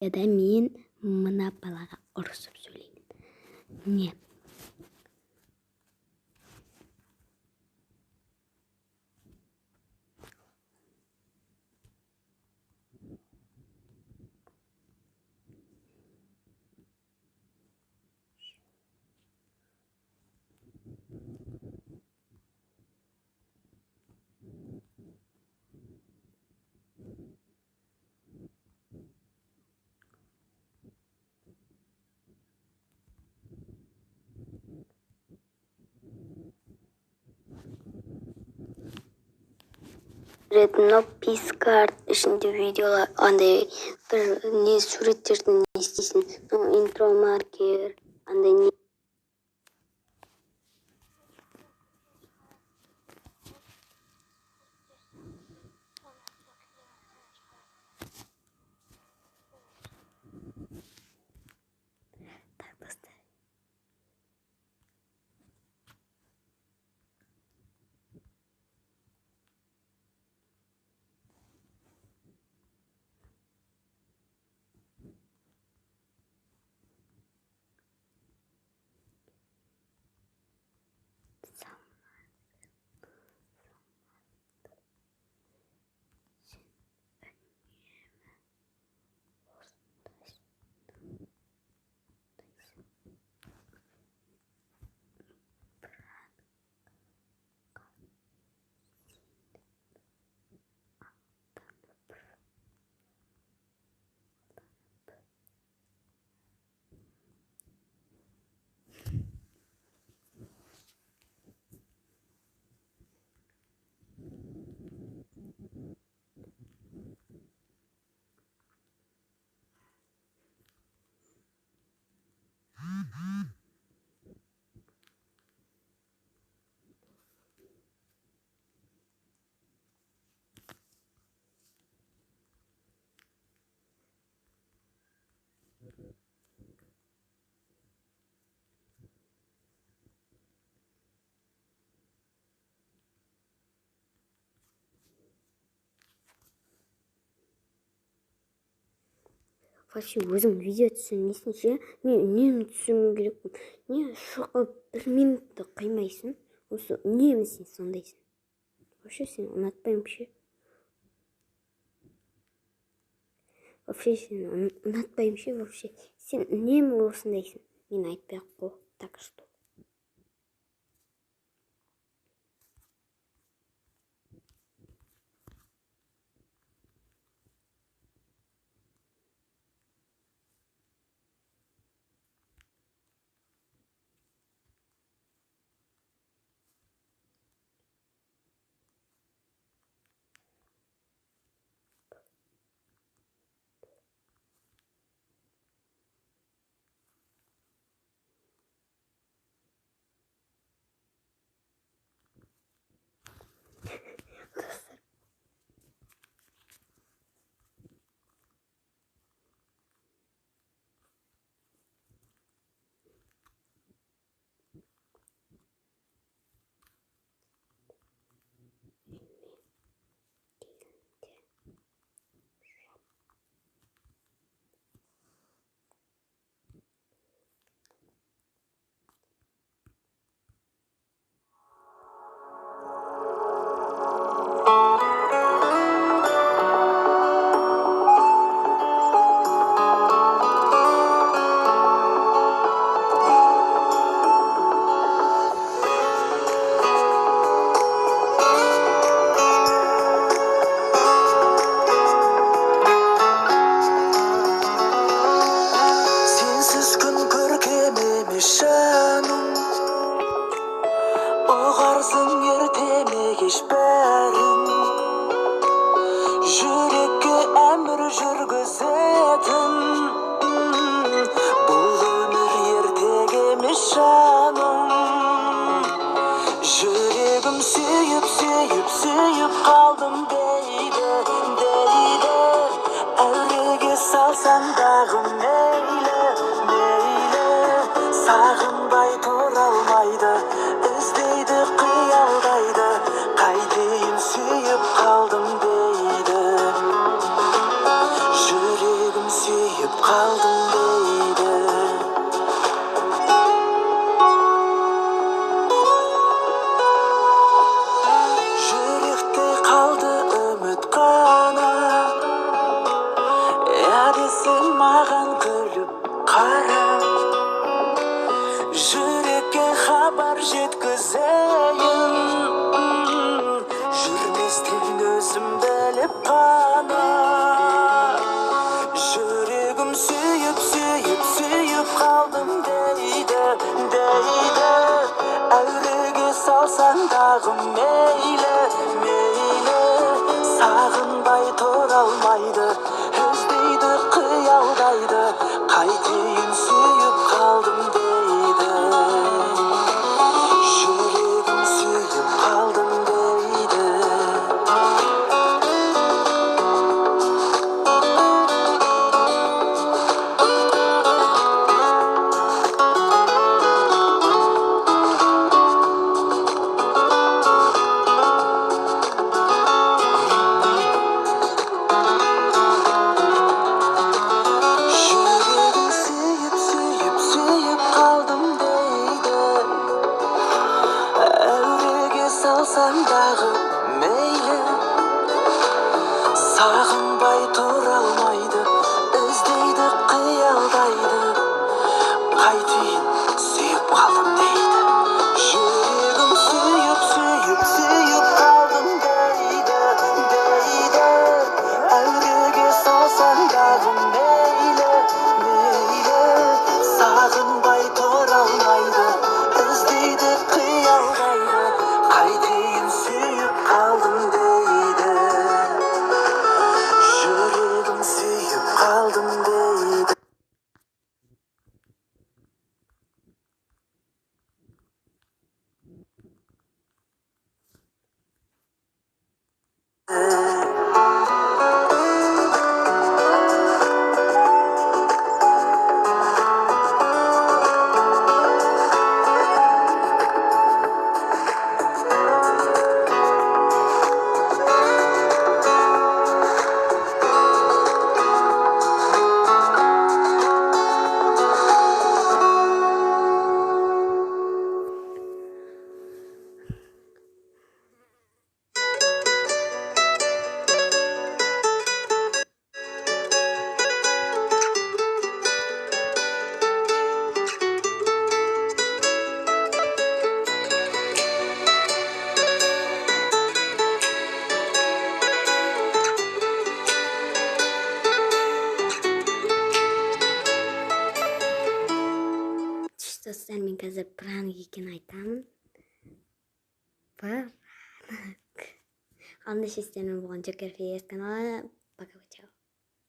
Ya da men mына балаға ұрысып сөйлеймін. Не? Редно пискарт ішінде видеолар андай бір не суреттерді не істейсің, интро маркер андай не. Так, бастай. Вообще өзім видео түсірмейсің ше, мен үнемі түсіруім керекпін. Не шоқып бір минутты қимайсың, осы үнемі сен сондайсың. Вообще сен ұнатпаймын ше. Вообще сен ұнатпаймын ше, вообще. Сен үнемі осындайсың. Мен айтпай-ақ қой, так что. Suyup kaldım deydi, deydi. Evrege salsan dağım neyle, neyle. Sağınbay turalmaydı, özdeydi kıyaldaydı. Kaydeyim suyup kaldım deydi. Yüreğim suyup сүйіп қалдым дейді. Жүректе қалды үміт қана, десең маған күліп қара. Жүрекке хабар жеткізейін, жүрместен өзім біліп қана. Жүрегім сүйіп, сүйіп, сүйіп қалдым дейді, дейді. Әуреге салсаң дағы мейлі, мейлі. Сағынбай тұра алмайды, іздейді, қиялдайды. Қайтейін сүйіп қалдым дейді. Жүрегім сүйіп қалдым дейді. Салсаңдағы мейлі, сағынбай тұра алмайды, іздейді, қиялдайды. Қайтейін сүйіп қалдым дейді. Жүрегім сүйіп, сүйіп, сүйіп қалдым дейді, дейді. Әуреге салсаңдағы мейлі, мейлі. Сағынбай тұра алмайды, іздейді, қиялдайды. Қайтейін сүйіп қалдым дейді. Жүрегім сүйіп қалдым дейді. Достар, мен қазір пранк екенін айтамын. Пранк. Қандай шестермен болған Джокер Фейс каналы. Пока, чао.